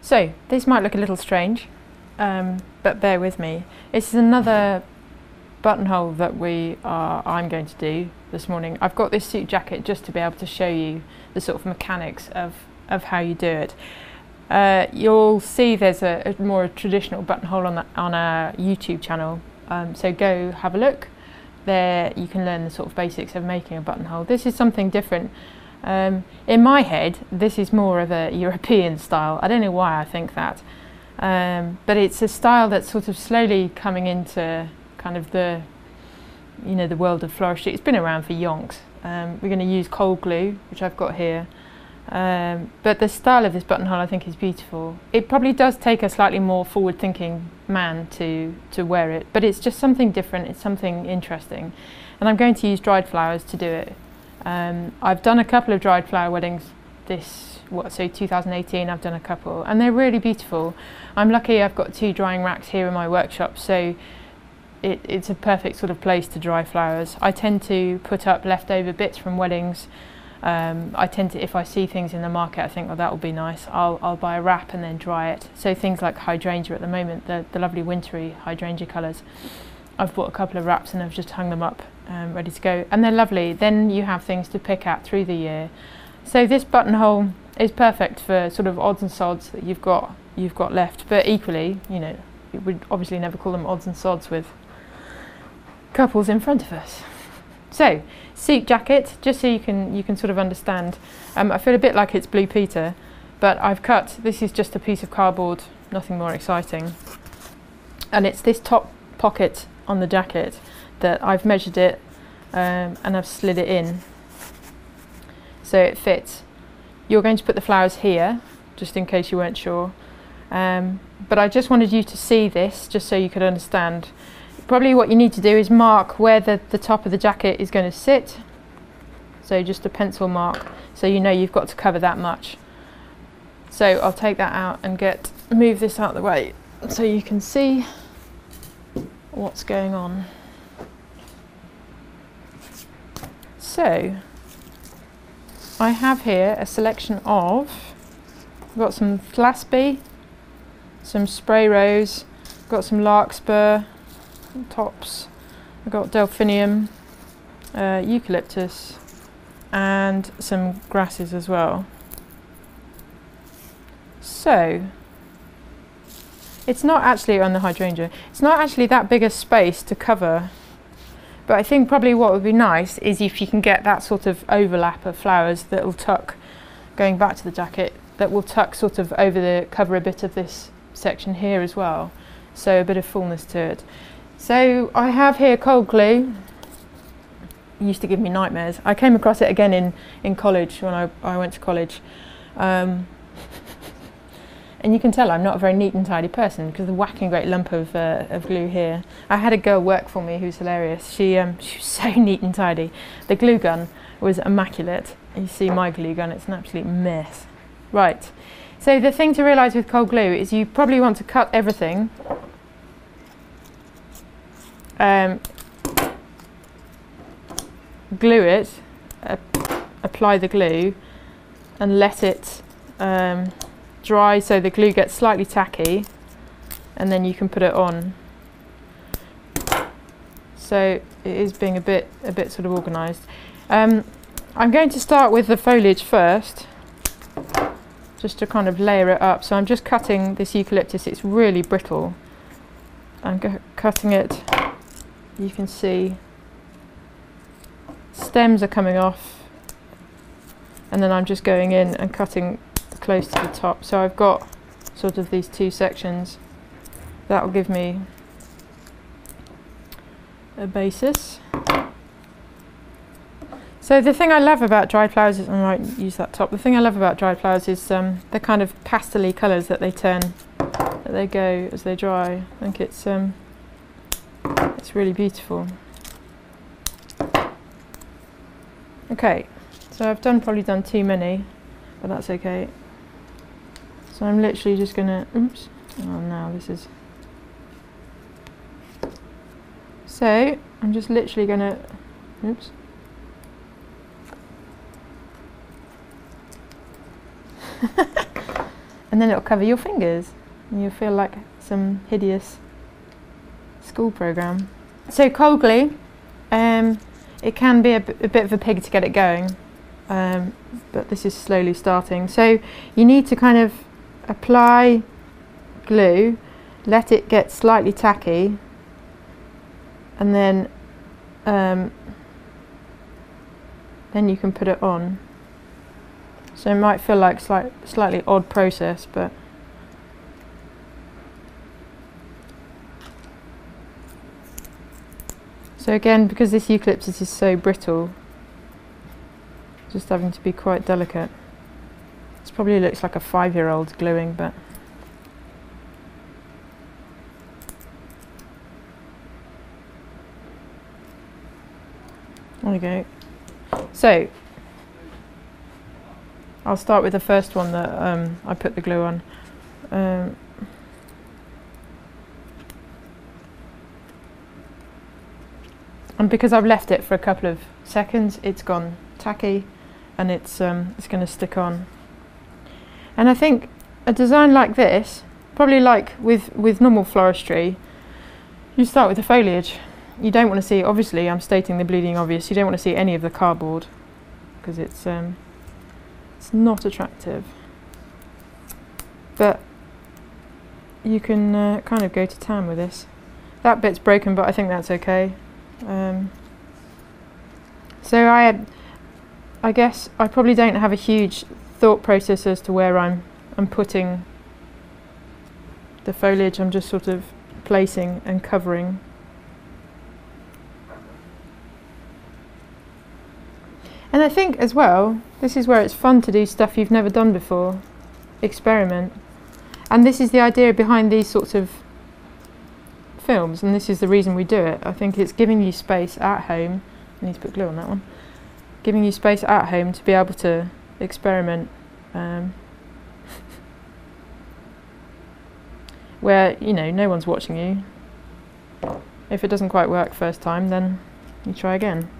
So this might look a little strange, but bear with me. This is another buttonhole that I'm going to do this morning. I've got this suit jacket just to be able to show you the sort of mechanics of how you do it. You'll see there's a more traditional buttonhole on our YouTube channel, so go have a look. There you can learn the sort of basics of making a buttonhole. This is something different. In my head, this is more of a European style. I don't know why I think that, but it's a style that's sort of slowly coming into kind of the world of floristry. It's been around for yonks. We're going to use cold glue, which I've got here. But the style of this buttonhole I think is beautiful. It probably does take a slightly more forward-thinking man to wear it, but it's just something different, it's something interesting. And I'm going to use dried flowers to do it. I've done a couple of dried flower weddings so 2018 I've done a couple, and they're really beautiful. I'm lucky I've got 2 drying racks here in my workshop, so it's a perfect sort of place to dry flowers. I tend to put up leftover bits from weddings. I tend to, if I see things in the market I think, oh, that will be nice, I'll buy a wrap and then dry it. So things like hydrangea at the moment, the lovely wintry hydrangea colours, I've bought a couple of wraps and I've just hung them up ready to go, and they're lovely. Then you have things to pick at through the year. So this buttonhole is perfect for sort of odds and sods that you've got left, but equally, you would obviously never call them odds and sods with couples in front of us. So, suit jacket, just so you can sort of understand. I feel a bit like it's Blue Peter, but this is just a piece of cardboard, nothing more exciting. And it's this top pocket on the jacket that I've measured it and I've slid it in so it fits. You're going to put the flowers here, just in case you weren't sure. But I just wanted you to see this, just so you could understand. Probably what you need to do is mark where the top of the jacket is going to sit. So just a pencil mark, so you know you've got to cover that much. So I'll take that out and move this out of the way so you can see what's going on. So I have here a selection of, I've got some Flaspy, some Spray Rose, I've got some Larkspur tops, I've got Delphinium, Eucalyptus, and some grasses as well. So it's not actually on the hydrangea, it's not actually that big a space to cover, but I think probably what would be nice is if you can get that sort of overlap of flowers that will tuck, going back to the jacket, that will tuck sort of cover a bit of this section here as well, so a bit of fullness to it. So I have here cold glue. It used to give me nightmares. I came across it again in college when I went to college. And you can tell I'm not a very neat and tidy person because of the whacking great lump of glue here. I had a girl work for me who's hilarious. She was so neat and tidy. The glue gun was immaculate. You see my glue gun, it's an absolute mess. Right, so the thing to realise with cold glue is you probably want to cut everything. Glue it, apply the glue and let it dry so the glue gets slightly tacky, and then you can put it on. So it is being a bit sort of organised. I'm going to start with the foliage first, just to kind of layer it up. So I'm just cutting this eucalyptus, it's really brittle. I'm cutting it, you can see stems are coming off, and then I'm just going in and cutting close to the top. So I've got sort of these 2 sections. That will give me a basis. So the thing I love about dried flowers is, I might use that top, the thing I love about dried flowers is the kind of pastel-y colours that they go as they dry. I think it's really beautiful. Okay, so I've probably done too many, but that's okay. So I'm literally just gonna, oops, oh no, this is. So I'm just literally gonna, oops. and then it'll cover your fingers and you'll feel like some hideous school program. So cold glue, it can be a bit of a pig to get it going, but this is slowly starting. So you need to kind of apply glue, let it get slightly tacky, and then you can put it on. So it might feel like slightly odd process, but so again, because this eucalyptus is so brittle, just having to be quite delicate. This probably looks like a 5-year-old gluing, but there we go. So I'll start with the first one that I put the glue on. And because I've left it for a couple of seconds, it's gone tacky and it's going to stick on. And I think a design like this, probably like with normal floristry, you start with the foliage. You don't want to see, obviously I'm stating the bleeding obvious, you don't want to see any of the cardboard because it's not attractive. But you can kind of go to town with this. That bit's broken, but I think that's okay. So I guess I probably don't have a huge thought process as to where I'm putting the foliage. I'm just sort of placing and covering. And I think as well, this is where it's fun to do stuff you've never done before. Experiment. And this is the idea behind these sorts of films, and this is the reason we do it. I think it's giving you space at home. I need to put glue on that one. Giving you space at home to be able to experiment, where, you know, no one's watching you. If it doesn't quite work first time, then you try again.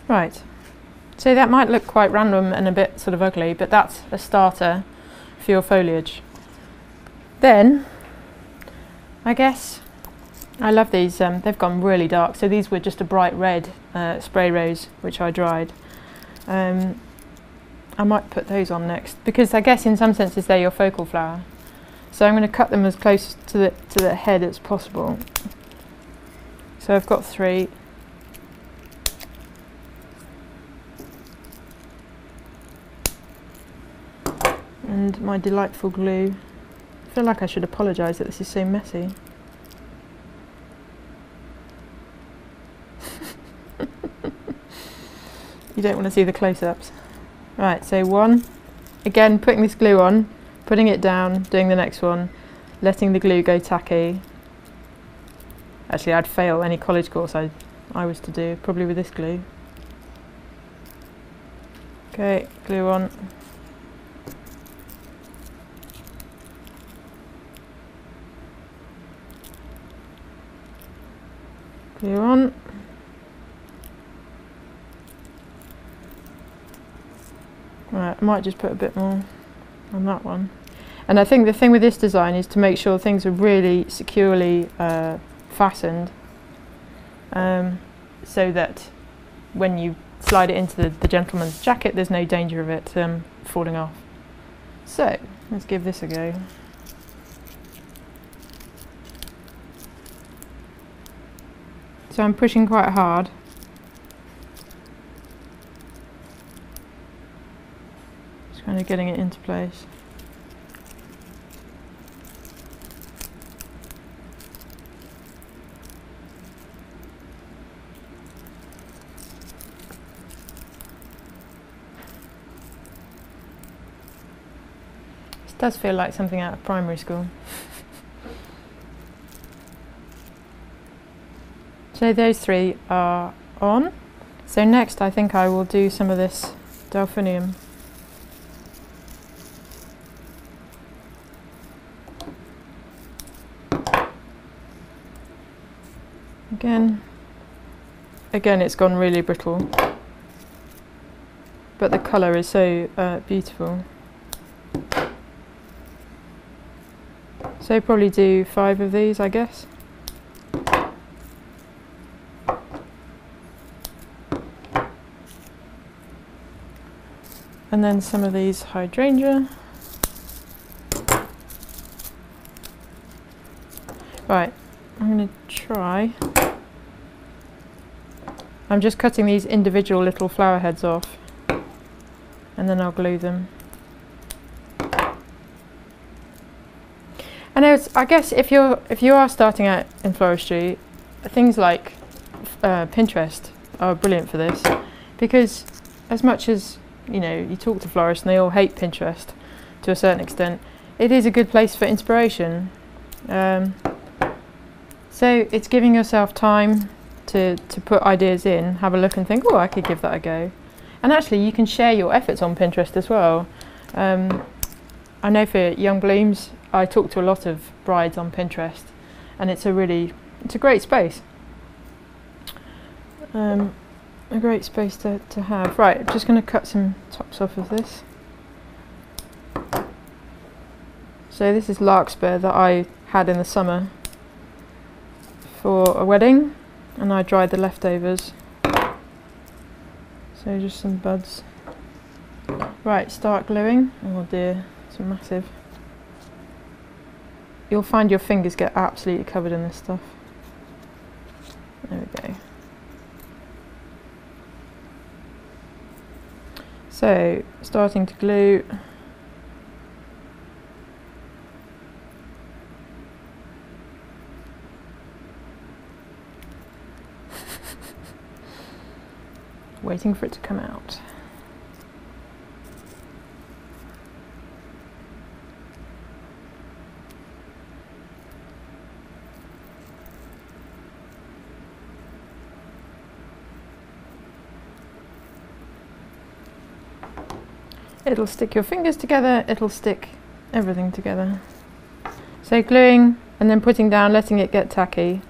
Right, so that might look quite random and a bit sort of ugly, but that's a starter for your foliage. Then, I guess, I love these, they've gone really dark, so these were just a bright red spray rose which I dried. I might put those on next, because I guess in some senses they're your focal flower. So I'm going to cut them as close to the head as possible. So I've got 3. And my delightful glue. I feel like I should apologise that this is so messy. You don't want to see the close-ups. Right, so 1. Again, putting this glue on, putting it down, doing the next one, letting the glue go tacky. Actually, I'd fail any college course I was to do, probably with this glue. Okay, glue on. Glue on. Right, I might just put a bit more on that one. And I think the thing with this design is to make sure things are really securely fastened, so that when you slide it into the gentleman's jacket, there's no danger of it falling off. So, let's give this a go. So I'm pushing quite hard. Just kind of getting it into place. This does feel like something out of primary school. So those 3 are on. So next I think I will do some of this delphinium. again, it's gone really brittle, but the colour is so beautiful. So probably do 5 of these, I guess. And then some of these hydrangea. Right, I'm going to try. I'm just cutting these individual little flower heads off, and then I'll glue them. I guess if you are starting out in floristry, things like Pinterest are brilliant for this, because as much as you talk to florists and they all hate Pinterest to a certain extent, it is a good place for inspiration. So it's giving yourself time to put ideas in, have a look and think, oh, I could give that a go. And actually you can share your efforts on Pinterest as well. I know for Young Blooms, I talk to a lot of brides on Pinterest, and it's a great space. A great space to have. Right, I'm just going to cut some tops off of this. So this is larkspur that I had in the summer for a wedding, and I dried the leftovers. So just some buds. Right, start gluing. Oh dear, it's massive. You'll find your fingers get absolutely covered in this stuff. There we go. So, starting to glue. Waiting for it to come out. It'll stick your fingers together, it'll stick everything together. So gluing and then putting down, letting it get tacky.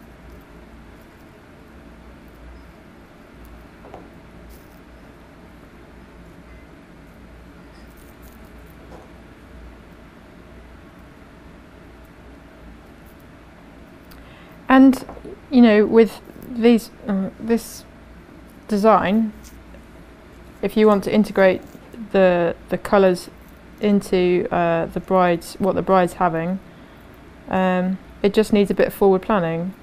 And with these this design, if you want to integrate the colours into what the bride's having, it just needs a bit of forward planning.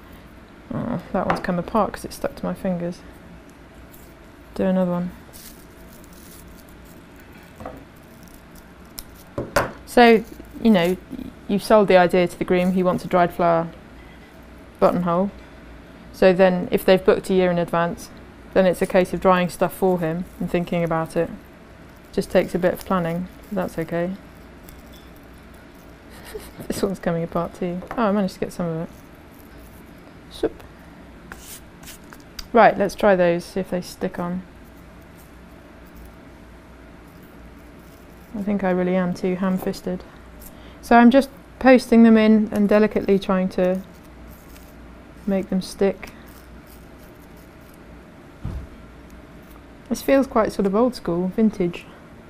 Oh, that one's come apart because it's stuck to my fingers. Do another one. So you've sold the idea to the groom. He wants a dried flower buttonhole. So then if they've booked a year in advance, then it's a case of drying stuff for him and thinking about it. Just takes a bit of planning, but that's okay. This one's coming apart too. Oh, I managed to get some of it. Swoop. Right, let's try those, see if they stick on. I think I really am too ham-fisted. So I'm just posting them in and delicately trying to make them stick. This feels quite sort of old school, vintage.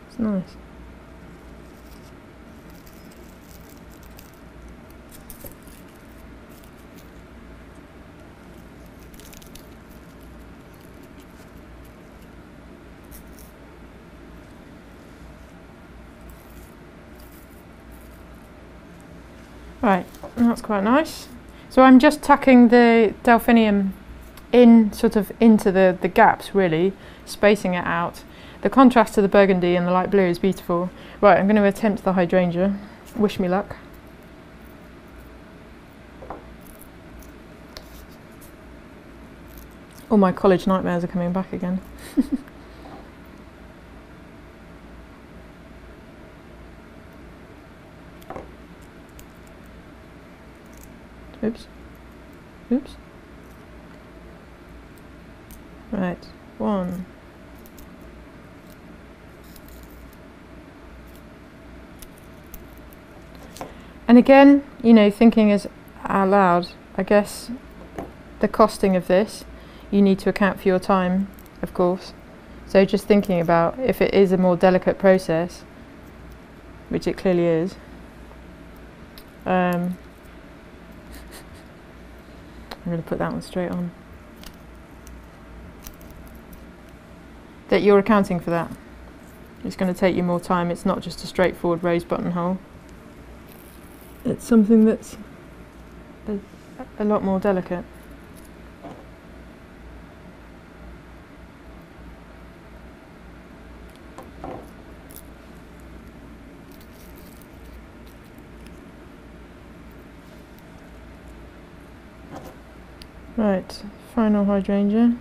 It's nice. Right, that's quite nice. So I'm just tucking the delphinium in sort of into the gaps, really, spacing it out. The contrast to the burgundy and the light blue is beautiful. Right, I'm going to attempt the hydrangea. Wish me luck. All my college nightmares are coming back again. Oops. Oops. Right, one. And again, thinking as out loud, I guess the costing of this, you need to account for your time, of course. So just thinking about if it is a more delicate process, which it clearly is, I'm going to put that one straight on, that you're accounting for that. It's going to take you more time. It's not just a straightforward rose buttonhole. It's something that's a lot more delicate. Right, final hydrangea.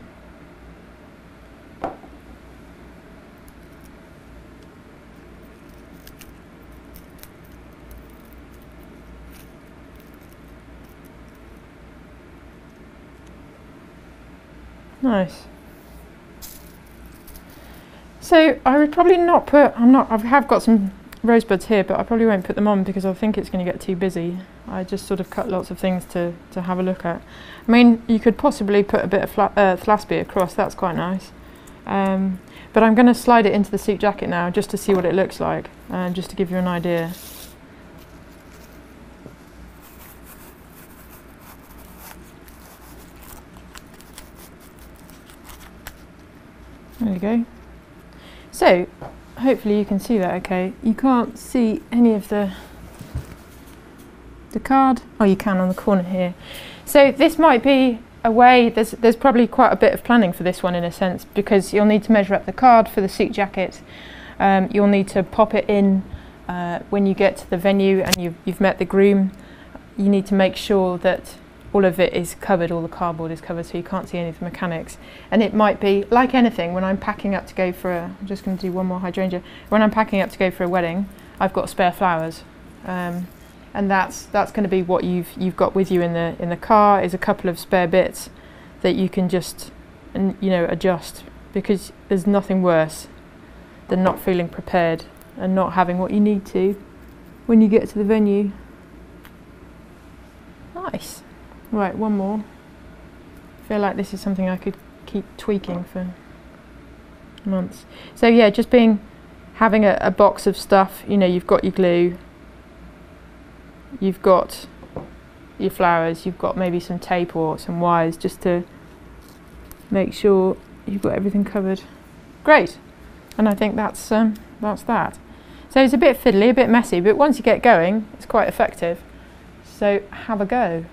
Nice. So I would probably not put, I have got some rosebuds here, but I probably won't put them on because I think it's going to get too busy. I just sort of cut lots of things to have a look at. I mean, you could possibly put a bit of Thlasby across, that's quite nice. But I'm going to slide it into the suit jacket now just to see what it looks like, just to give you an idea. There you go. So, hopefully you can see that okay. You can't see any of the card. Oh, you can on the corner here. So this might be a way, there's probably quite a bit of planning for this one in a sense, because you'll need to measure up the card for the suit jacket. You'll need to pop it in when you get to the venue and you've met the groom. You need to make sure that all of it is covered, all the cardboard is covered, so you can't see any of the mechanics. And it might be, like anything, when I'm packing up to go for I'm just going to do one more hydrangea. When I'm packing up to go for a wedding, I've got spare flowers. And that's going to be what you've got with you in the car, is a couple of spare bits that you can just adjust, because there's nothing worse than not feeling prepared and not having what you need to when you get to the venue. Nice. Right, one more. I feel like this is something I could keep tweaking for months. So yeah, just having a box of stuff. You've got your glue, you've got your flowers, you've got maybe some tape or some wires, just to make sure you've got everything covered. Great. And I think that's that. So it's a bit fiddly, a bit messy, but once you get going, it's quite effective. So have a go.